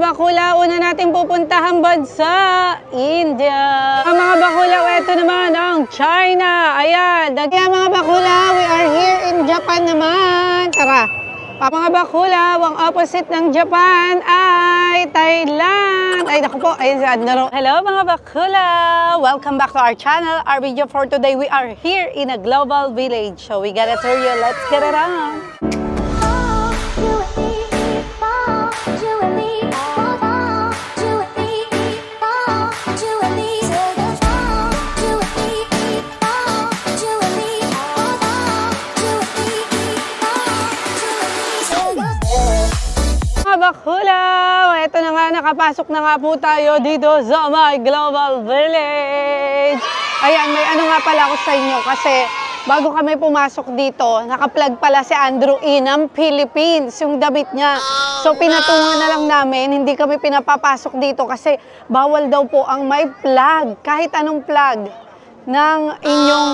bakula, una natin pupuntahan bansa, India. Mga bakula, ito naman ang China. Ayan, kaya mga bakula, we are here in Japan naman. Tara. Mga bakula, ang opposite ng Japan ay Thailand. Ay, naku po, ayun si Adnaro. Hello mga bakula! Welcome back to our channel. Our video for today, we are here in a global village. So we gotta tour you. Let's get it on! Bakula! Ito na nga, nakapasok na nga po tayo dito sa my global village. Ayan, may ano nga pala ako sa inyo kasi bago kami pumasok dito, nakaplug pala si Andrew E. ng Philippines, yung damit niya. So pinatungan na lang namin, hindi kami pinapapasok dito kasi bawal daw po ang may plug. Kahit anong plug ng inyong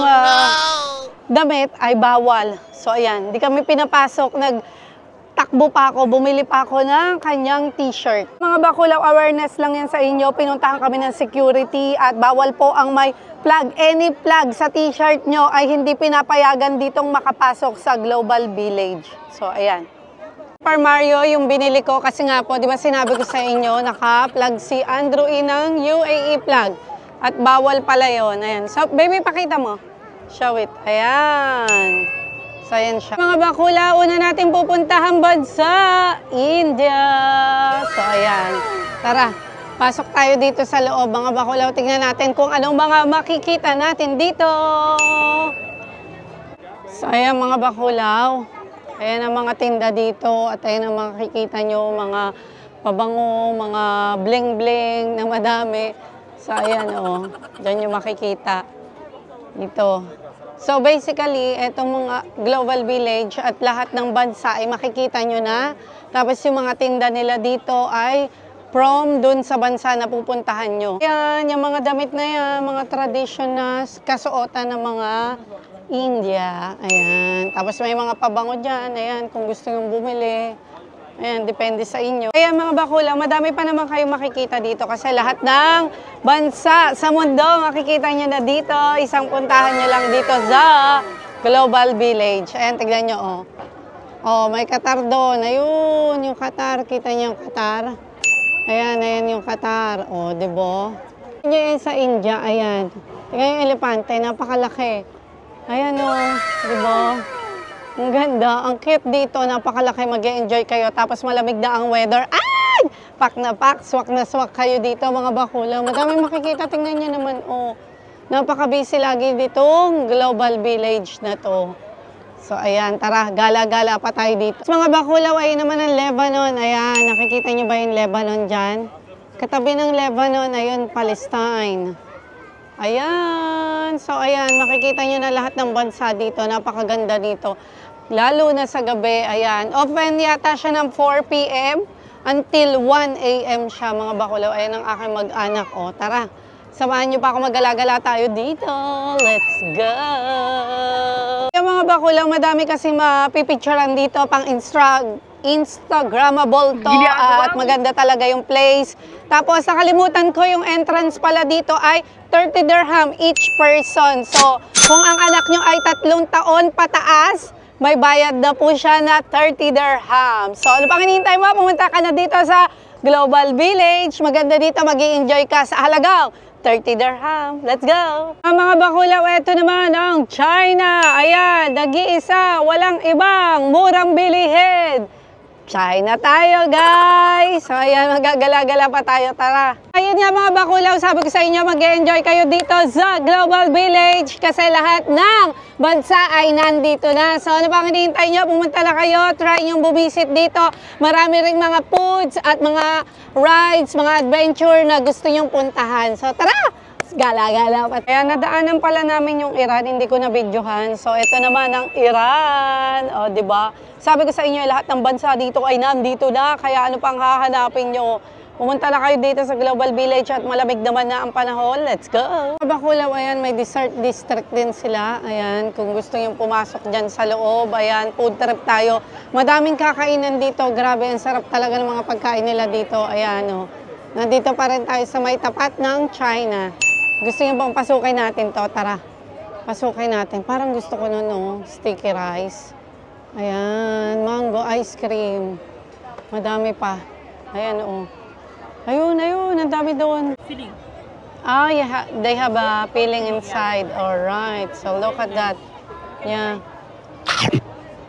damit ay bawal. So ayan, hindi kami pinapasok. Takbo pa ako, bumili pa ako ng kanyang t-shirt. Mga bakulaw, awareness lang yan sa inyo. Pinuntahan kami ng security at bawal po ang may plug. Any plug sa t-shirt nyo ay hindi pinapayagan ditong makapasok sa Global Village. So, ayan. Super Mario yung binili ko kasi nga po, di ba sinabi ko sa inyo, naka-plug si Andrew E. ng UAE plug. At bawal pala yun. Ayan. So, baby, pakita mo. Show it. Ayan. So, ayan siya. Mga bakula, una natin pupuntahan bansa, India. So, ayan. Tara, pasok tayo dito sa loob. Mga bakula, tingnan natin kung anong mga makikita natin dito. So, ayan mga bakulaw. Ayan ang mga tinda dito. At ayan ang makikita nyo, mga pabango, mga bling-bling na madami. So, ayan o. Diyan yung makikita. Dito. So basically, itong mga global village at lahat ng bansa ay makikita nyo na. Tapos yung mga tinda nila dito ay from dun sa bansa na pupuntahan nyo. Yan, yung mga damit na yan, mga traditional kasuotan ng mga India. Ayan. Tapos may mga pabango dyan. Ayan, kung gusto nyo bumili. Ayan, depende sa inyo. Kaya mga bakula, madami pa naman kayong makikita dito kasi lahat ng bansa sa mundo makikita nyo na dito. Isang puntahan nyo lang dito sa Global Village. Ayan, tignan nyo, oh. Oh, may Qatar doon. Ayun, yung Qatar. Kita nyo yung Qatar? Ayan, ayan yung Qatar. Oh, diba? Yan sa India, ayan. Tignan yung elepante, napakalaki. Ayan, oh, diba? Ang ganda, ang cute dito, napakalaki, mag-e-enjoy kayo, tapos malamig na ang weather. Ay! Pak na pak, swak na swak kayo dito mga bakula. Madami makikita, tingnan nyo naman, oh. Napaka-busy lagi ditong Global Village na to. So, ayan, tara, gala-gala pa tayo dito. Mga bakula, ayun naman ang Lebanon. Ayan, nakikita nyo ba yung Lebanon dyan? Katabi ng Lebanon, ayun, Palestine. Ayan, so ayan, makikita nyo na lahat ng bansa dito, napakaganda dito. Lalo na sa gabi, ayan. Open yata siya ng 4 p.m. until 1 a.m. siya, mga bakulaw. Ayan ang aking mag-anak. O, tara, samahan nyo pa ako mag-gala-gala tayo dito. Let's go! Yung mga bakulaw, madami kasi mapipicturean dito, pang Instagrammable to at maganda talaga yung place. Tapos nakalimutan ko yung entrance pala dito ay 30 dirham each person. So kung ang anak nyo ay 3 taon pataas, may bayad na po siya na 30 dirham. So ano pang hinihintay mo? Pumunta ka na dito sa Global Village. Maganda dito, mag-i-enjoy ka sa halagang 30 dirham. Let's go! Mga bakulaw, ito naman ang China. Ayan, nag-iisa, walang ibang, murang bilihin. China tayo, guys! So, ayan, magagala-gala pa tayo. Tara! Ayun nga mga bakulaw, sabi ko sa inyo, mag-enjoy kayo dito sa Global Village kasi lahat ng bansa ay nandito na. So, ano pang hinihintay nyo? Pumunta na kayo, try nyo bumisit dito. Marami ring mga foods at mga rides, mga adventure na gusto nyong puntahan. So, tara! Gala-gala pa. Kaya nadaanan pala namin yung Iran, hindi ko na-videohan. So, ito naman ang Iran. O, diba? Sabi ko sa inyo, lahat ng bansa dito ay nandito na. Kaya ano pang hahanapin nyo? Pumunta na kayo dito sa Global Village at malamig naman na ang panahon. Let's go! Bakulaw, ayan, may dessert district din sila. Ayan, kung gusto nyo pumasok dyan sa loob, ayan, food trip tayo. Madaming kakainan dito. Grabe, ang sarap talaga ng mga pagkain nila dito. Ayan, oh. Nandito pa rin tayo sa may tapat ng China. Gusto nyo bang pasukin natin to? Tara, pasukin natin. Parang gusto ko nun, oh, sticky rice. Ayan, mango ice cream. Madami pa. Ayan, oh. Ayun, ang dami doon. Filling. Ah, yeah, they have a filling inside. All right, so look at that. Yeah.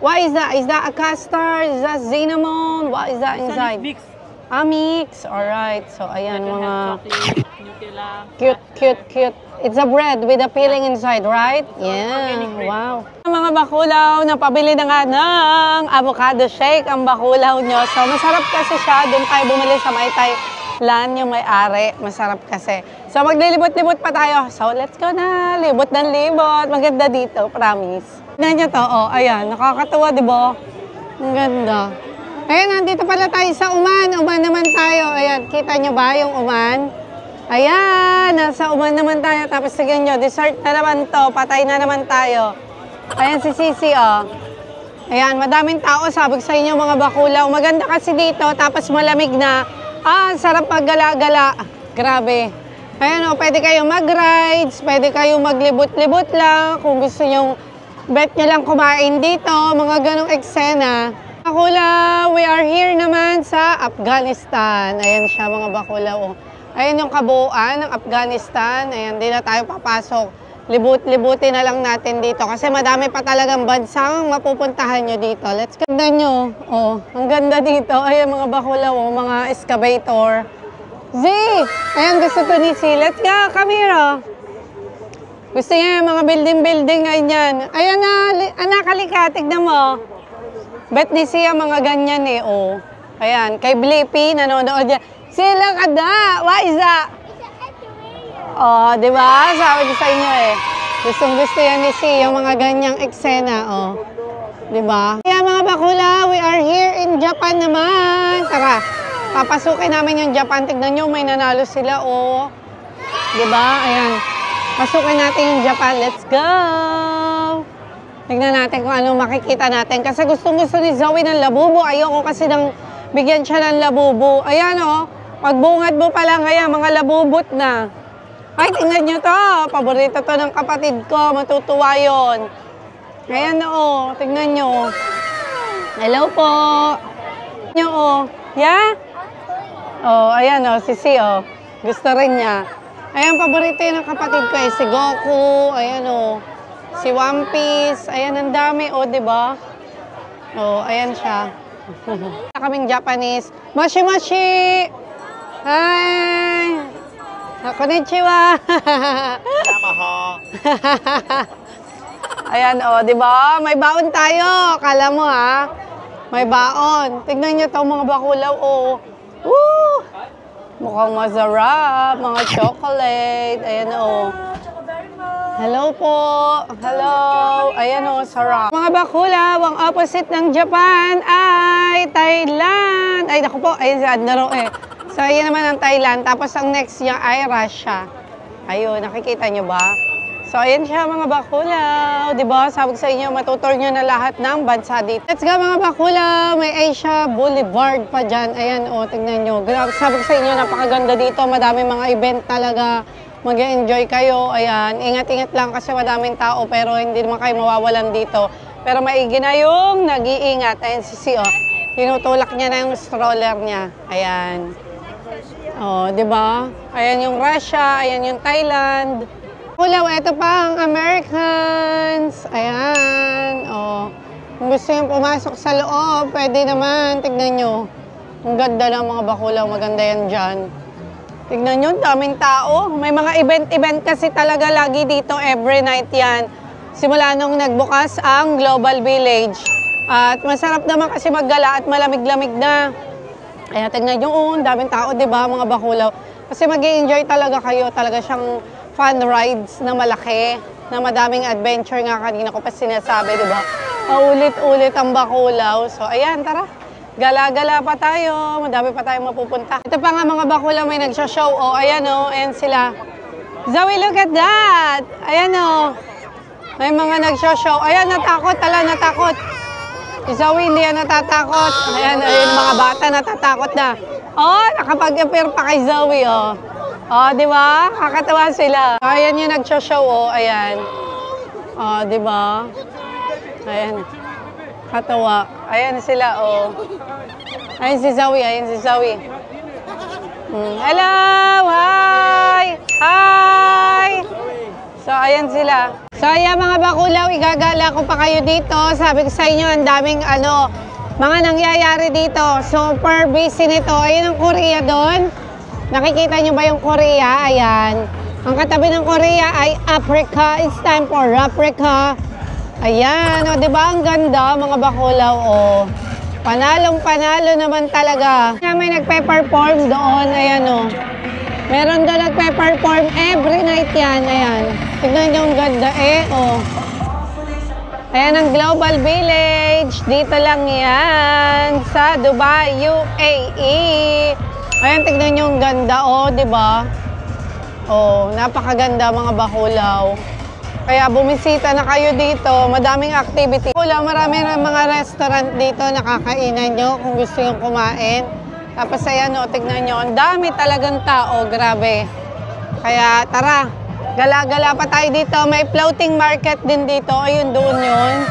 What is that? Is that a custard? Is that cinnamon? What is that inside? Mix. Ah, mix. All right, so ayan, mga Chocolate, Nutella. cute. It's a bread with a filling inside, right? Yeah, wow. Mga bakulaw, napabili na nga ng avocado shake ang bakulaw nyo. So, masarap kasi siya. Doon tayo bumili sa may Thailand, yung may-ari. Masarap kasi. So, maglilibot-libot pa tayo. So, let's go na. Libot ng libot. Maganda dito, promise. Tignan nyo to, oh. Ayan, nakakatuwa, di ba? Ang ganda. Ayan, nandito pala tayo sa Uman. Uman naman tayo. Ayan, kita nyo ba yung Uman? Ayan, nasa Uman naman tayo. Tapos tignan nyo, dessert na naman to. Patay na naman tayo. Ayan si Sisi, oh. Ayan, madaming tao. Sabog sa inyo mga bakulaw. Maganda kasi dito, tapos malamig na. Ah, sarap maggala-gala. Grabe. Ayan, oh, pwede kayong mag-rides, pwede kayong maglibot-libot lang. Kung gusto nyong bet nyo lang kumain dito, mga ganong eksena. Bakulaw, we are here naman sa Afghanistan. Ayan siya mga bakulaw, oh. Ayan yung kabuuan ng Afghanistan. Ayan, di na tayo papasok. Libut-libutin na lang natin dito. Kasi madami pa talagang bansang mapupuntahan nyo dito. Let's ganda nyo. Oh, ang ganda dito. Ayan mga bakulaw, oh, mga excavator. Z! Ayan, gusto to ni Z. Let's go, come here, oh. Gusto niya yung mga building-building ganyan. Ayan na, anak, halika, tignan mo. Bet ni siya mga ganyan eh, oh. Ayan, kay Blippi, nanonood yan. Sila ka da! What is that? Oh, di ba? Sabi ko sa inyo eh. Gustong-gusto yan ni Si, yung mga ganyang eksena, oh. Di ba? Kaya mga bakula, we are here in Japan naman. Tara, papasukin namin yung Japan. Tignan nyo, may nanalo sila, oh. Di ba? Ayan. Pasukin natin yung Japan. Let's go! Tignan natin kung ano makikita natin. Kasi gustong-gusto ni Zoe ng labubo. Ayoko kasi nang bigyan siya ng labubo. Ayan, oh. Pagbungad mo pa lang, kaya mga labubot na. Ay, tingnan nyo to. Paborito to ng kapatid ko. Matutuwa yun. Ayan na, oh. Tingnan nyo. Hello po. Nyo, oh. Yeah? Oh, ayan, oh. Si, oh. Gusto rin niya. Ayan, paborito yun ng kapatid ko, eh. Si Goku. Ayan, oh. Si One Piece. Ayan, ang dami, oh, diba? Oh, ayan siya. Kaming Japanese. Moshi! Hi! Konnichiwa! Ayan, oh, di ba? May baon tayo. Kala mo, ha? May baon. Tignan nyo to mga bakulaw, oh. Woo! Mukhang masarap. Mga chocolate. Ayan, oh. Hello po. Hello. Ayan, oh, sarap. Mga bakulaw, ang opposite ng Japan ay Thailand. Ay, naku po. Ay, sad na ro, eh. So, ayan naman ang Thailand. Tapos, ang next niya ay Russia. Ayun, nakikita nyo ba? So, ayan siya mga bakulaw. Diba? Sabog sa inyo, matutor nyo na lahat ng bansa dito. Let's go mga bakulaw. May Asia Boulevard pa dyan. Ayan, o, tignan nyo. Sabog sa inyo, napakaganda dito. Madami mga event talaga. Mag-enjoy kayo. Ayan, ingat-ingat lang kasi madaming tao. Pero hindi naman kayo mawawalan dito. Pero maigi na yung nag-iingat. Ayan si Si, o. Tinutulak niya na yung stroller niya. Ayan. Oh, 'di ba? Ayan yung Russia, ayan yung Thailand. Bakulaw, ito pa ang Americans. Ayan. Oh. Kung gusto niyo pumasok sa loob, pwede naman. Tignan niyo. Ang ganda ng mga bakulaw, maganda yan diyan. Tignan niyo, daming tao. May mga event kasi talaga lagi dito every night yan. Simula nung nagbukas ang Global Village. At masarap naman kasi maggala at malamig-lamig na. Kaya tignan nyo, oh, daming tao, di ba, mga bakulaw. Kasi mag-i-enjoy talaga kayo. Talaga siyang fun rides na malaki, na madaming adventure nga kanina ko pa sinasabi, di ba? Paulit-ulit ang bakulaw. So, ayan, tara. Gala-gala pa tayo. Madami pa tayong mapupunta. Ito pa nga mga bakulaw, may nagsha-show. Oh, ayan oh, ayan sila. Zoe, look at that! Ayan oh. May mga nagsha-show. Ayan, natakot. Tala, natakot. Si Zoe, hindi yan natatakot. Ayan, ayun, mga bata natatakot na. Oh, nakapag-appear pa kay Zoe, oh. Oh, di ba? Kakatawa sila. Ayan yung nagsha-show, oh. Ayan. Oh, di ba? Ayan. Katawa. Ayan sila, oh. Ayan si Zoe, ayan si Zoe. Hello! Hi! Hi! So, ayan sila. So, ayan mga bakulaw, igagala ko pa kayo dito. Sabi ko sa inyo, ang daming mga nangyayari dito. Super busy nito. Ayan ang Korea doon. Nakikita nyo ba yung Korea? Ayan. Ang katabi ng Korea ay Africa. It's time for Africa. Ayan. O, diba? Ang ganda, mga bakulaw. O. Panalong-panalo naman talaga. May nagpe-perform doon. Ayan o. Meron doon nagpe-perform every night yan. Ayan. Tignan nyo ang ganda o. Ayan ang Global Village. Dito lang yan. Sa Dubai, UAE. Ayan, tignan nyo ang ganda o. Diba? O, napakaganda mga bakulaw. Kaya bumisita na kayo dito. Madaming activity. Marami na mga restaurant dito nakakainan nyo kung gusto nyo kumain. Tapos ayan o, tignan nyo. Ang dami talagang tao. Grabe. Kaya tara, gala-gala pa tayo dito. May floating market din dito. Ayun, doon yun.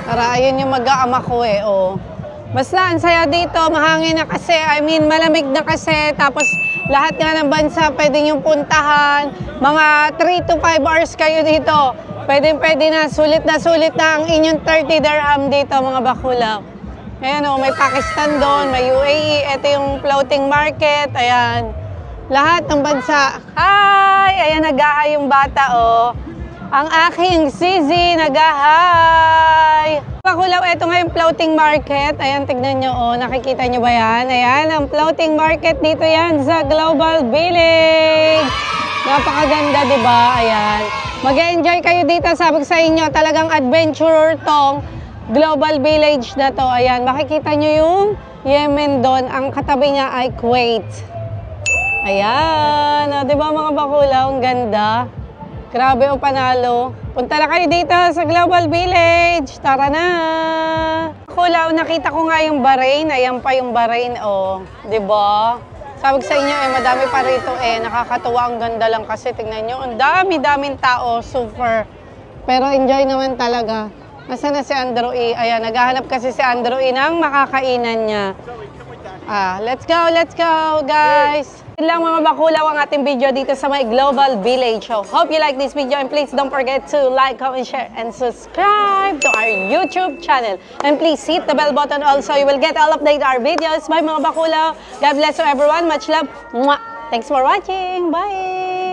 Tara, ayun yung mag-aama ko o. Basta, ang saya dito. Mahangin na kasi. I mean, malamig na kasi. Tapos, lahat nga ng bansa pwede nyo puntahan. Mga 3 to 5 hours kayo dito. Pwede na. Sulit na ang inyong 30 dirham dito, mga bakulaw. Ayan o, may Pakistan doon, may UAE. Ito yung floating market. Ayan. Lahat ng bansa. Hi! Ayan, nag-ahay yung bata o. Ang aking Zizi, nag-ahay. Bakulaw, ito nga yung floating market. Ayan, tignan nyo o. Nakikita nyo ba yan? Ayan, ang floating market dito yan sa Global Village. Napakaganda, di ba? Ayan. Mag-enjoy kayo dito. Sabi ko sa inyo, talagang adventurer tong Global Village na to. Ayan, makikita nyo yung Yemen doon. Ang katabi niya ay Kuwait. Ayan. O, di ba mga bakulaw? Ang ganda. Grabe o, panalo. Punta na kayo dito sa Global Village. Tara na. Bakulaw, nakita ko nga yung Bahrain. Ayan pa yung Bahrain, o. Di ba? Sabi ko sa inyo, madami pa rito nakakatuwa, ang ganda lang kasi tingnan nyo, ang dami-daming tao, super. Pero enjoy naman talaga. Nasaan na si Andrew E? Ayan, naghahanap kasi si Andrew E ng makakainan niya. Let's go guys! Yun lang mga bakulaw ang ating video dito sa may Global Village Show. Hope you like this video and please don't forget to like, comment, share, and subscribe to our YouTube channel. And please hit the bell button also. You will get all update our videos. Bye mga bakulaw. God bless you everyone. Much love. Mwah! Thanks for watching. Bye!